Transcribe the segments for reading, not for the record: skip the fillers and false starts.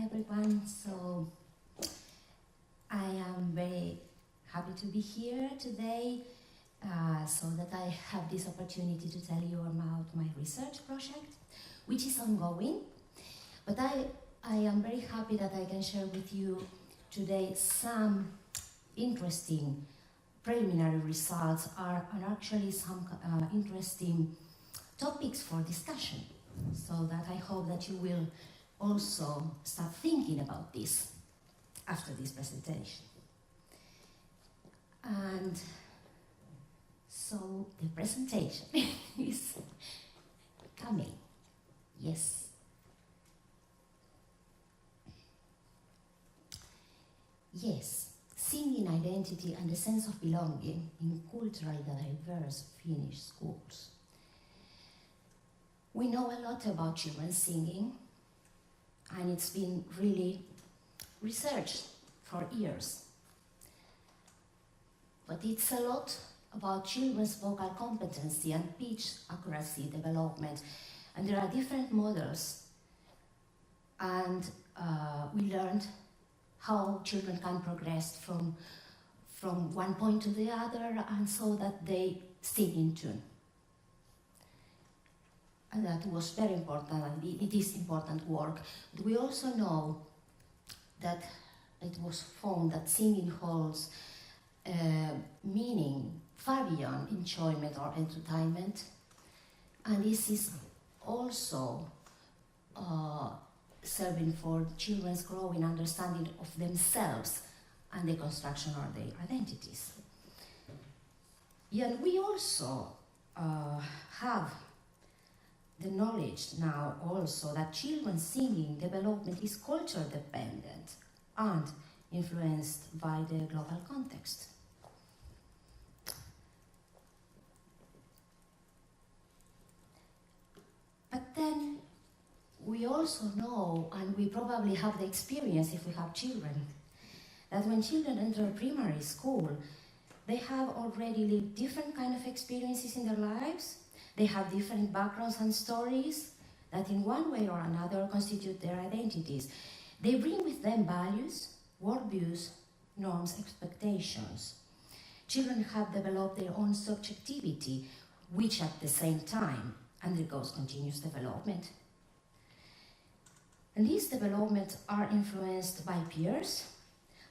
everyone. So I am very happy to be here today so that I have this opportunity to tell you about my research project, which is ongoing. But I am very happy that I can share with you today some interesting preliminary results and actually some interesting topics for discussion. So that I hope that you will also start thinking about this after this presentation. And so the presentation is coming. Yes. Yes, singing identity and the sense of belonging in culturally diverse Finnish schools. We know a lot about children singing, and it's been really researched for years. But it's a lot about children's vocal competency and pitch accuracy development, and there are different models, and we learned how children can progress from one point to the other, and so that they sing in tune. And that was very important, and it is important work. But we also know that it was found that singing holds meaning far beyond enjoyment or entertainment. And this is also serving for children's growing understanding of themselves and the construction of their identities. And we also have the knowledge now also that children's singing development is culture dependent and influenced by the global context. But then we also know, and we probably have the experience if we have children, that when children enter primary school, they have already lived different kind of experiences in their lives. They have different backgrounds and stories that in one way or another constitute their identities. They bring with them values, worldviews, norms, expectations. Children have developed their own subjectivity, which at the same time undergoes continuous development. And these developments are influenced by peers,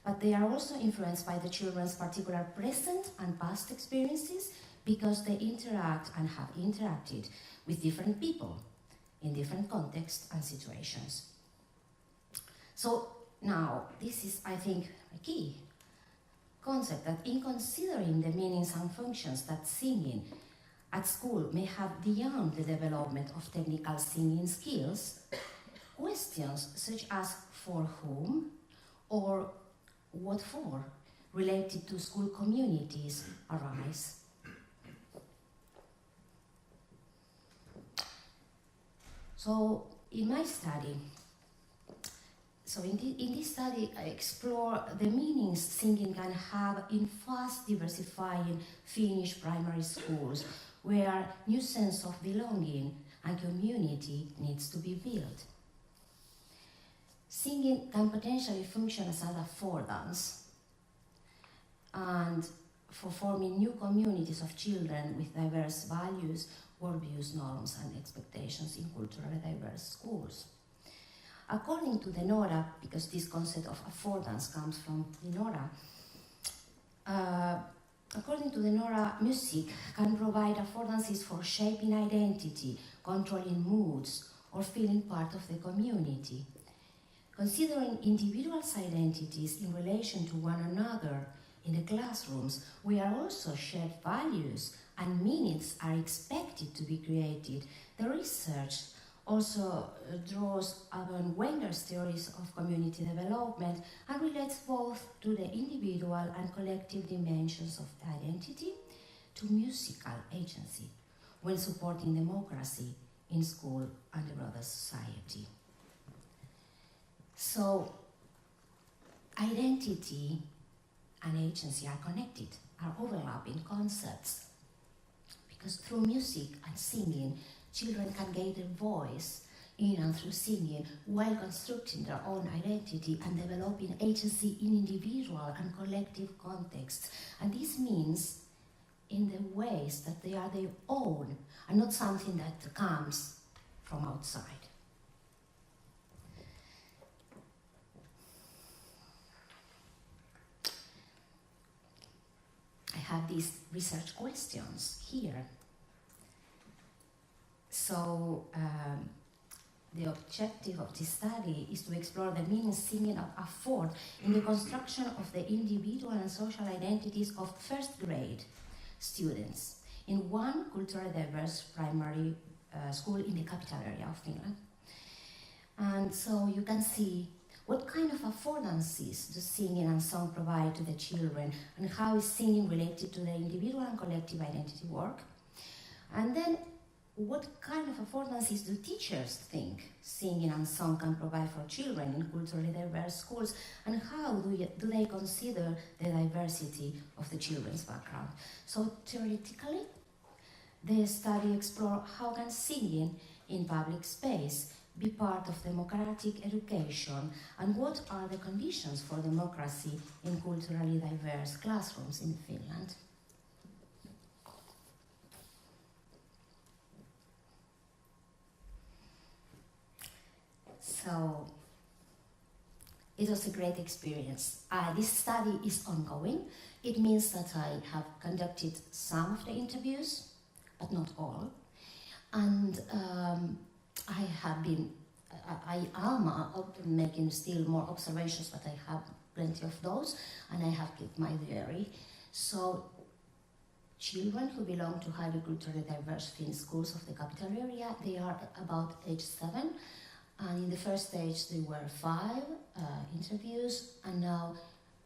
but they are also influenced by the children's particular present and past experiences, because they interact and have interacted with different people in different contexts and situations. So now, this is, I think, a key concept, that in considering the meanings and functions that singing at school may have beyond the development of technical singing skills, questions such as for whom or what for related to school communities arise. So in my study, in this study, I explore the meanings singing can have in fast diversifying Finnish primary schools, where new sense of belonging and community needs to be built. Singing can potentially function as an affordance and for forming new communities of children with diverse values, worldviews, norms, and expectations in culturally diverse schools. According to the NORA, because this concept of affordance comes from the NORA, according to the NORA, music can provide affordances for shaping identity, controlling moods, or feeling part of the community. Considering individuals' identities in relation to one another in the classrooms, where also shared values and meanings are expected to be created, the research also draws upon Wenger's theories of community development and relates both to the individual and collective dimensions of identity to musical agency when supporting democracy in school and the broader society. So, identity and agency are connected, are overlapping concepts, because through music and singing, children can gain their voice in and through singing, while constructing their own identity and developing agency in individual and collective contexts. And this means in the ways that they are their own and not something that comes from outside. I have these research questions here. So the objective of this study is to explore the meaning singing afford in the construction of the individual and social identities of first grade students in one culturally diverse primary school in the capital area of Finland. And so you can see what kind of affordances do singing and song provide to the children, and how is singing related to the individual and collective identity work. And then what kind of affordances do teachers think singing and song can provide for children in culturally diverse schools, and how do they consider the diversity of the children's background? So theoretically, the study explores how can singing in public space be part of democratic education, and what are the conditions for democracy in culturally diverse classrooms in Finland. So it was a great experience. This study is ongoing. It means that I have conducted some of the interviews, but not all. And I am making still more observations, but I have plenty of those, and I have kept my diary. So children who belong to highly culturally diverse Finnish schools of the capital area, they are about age 7. And in the first stage, there were 5 interviews, and now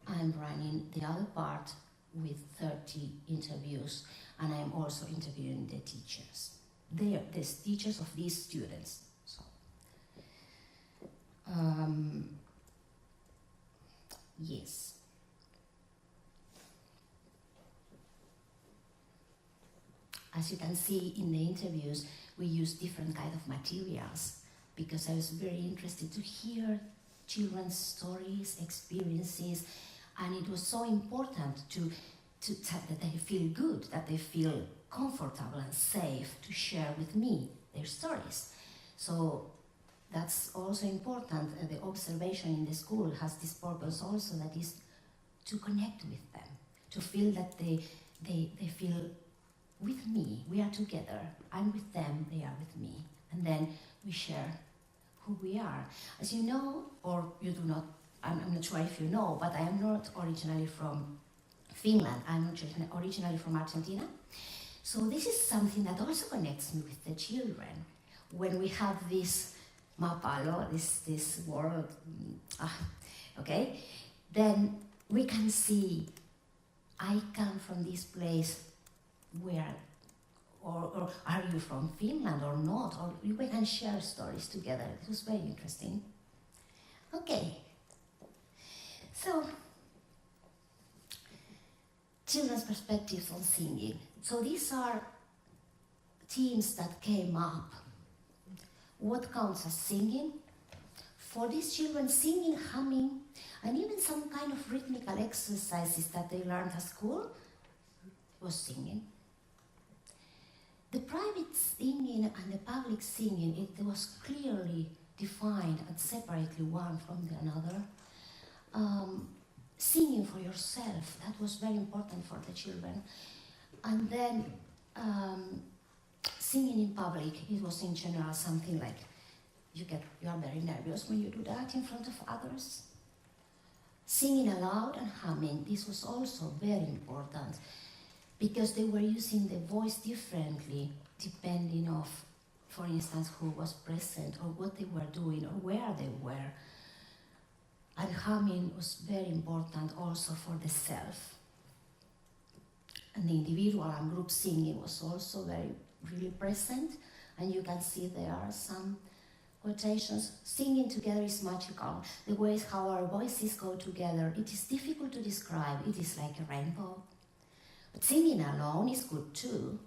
I'm running the other part with 30 interviews, and I'm also interviewing the teachers. They are the teachers of these students. So, yes. As you can see in the interviews, we use different kind of materials, because I was very interested to hear children's stories, experiences, and it was so important that they feel good, that they feel comfortable and safe to share with me their stories. So that's also important. The observation in the school has this purpose also, that is to connect with them, to feel that they feel with me, we are together, I'm with them, they are with me, and then we share who we are. As you know, or you do not, I'm not sure if you know, but I am not originally from Finland, I'm originally from Argentina. So this is something that also connects me with the children. When we have this mapalo, this world, okay, then we can see, I come from this place where, or are you from Finland or not? Or we can share stories together. It was very interesting. Okay. So, children's perspectives on singing. So these are themes that came up. What counts as singing? For these children, singing, humming, and even some kind of rhythmical exercises that they learned at school was singing. The private singing and the public singing, it was clearly defined and separately one from the another. Singing for yourself, that was very important for the children. And then singing in public, it was in general something like you are very nervous when you do that in front of others. Singing aloud and humming, this was also very important, because they were using the voice differently depending on, for instance, who was present or what they were doing or where they were. And humming was very important also for the self. And the individual and group singing was also really present. And you can see there are some quotations. Singing together is magical. The ways how our voices go together, it is difficult to describe. It is like a rainbow. But singing alone is good too.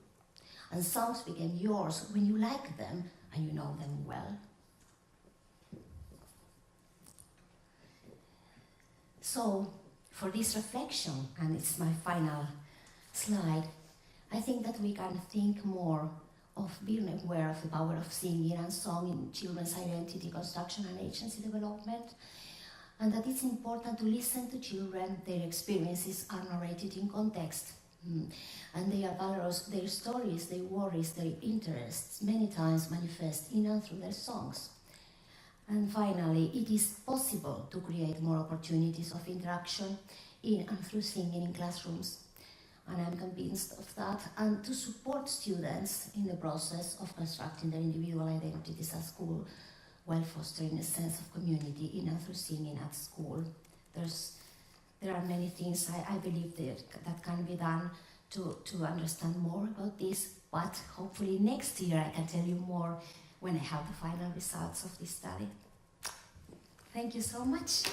And songs became yours when you like them and you know them well. So, for this reflection, and it's my final slide, I think that we can think more of being aware of the power of singing and song in children's identity construction and agency development, and that it's important to listen to children. Their experiences are narrated in context, and they are valorous. Their stories, their worries, their interests many times manifest in and through their songs. And finally, it is possible to create more opportunities of interaction in and through singing in classrooms, and I'm convinced of that, and to support students in the process of constructing their individual identities at school while fostering a sense of community in and through singing at school. There are many things I believe that can be done to understand more about this, but hopefully next year I can tell you more when I have the final results of this study. Thank you so much.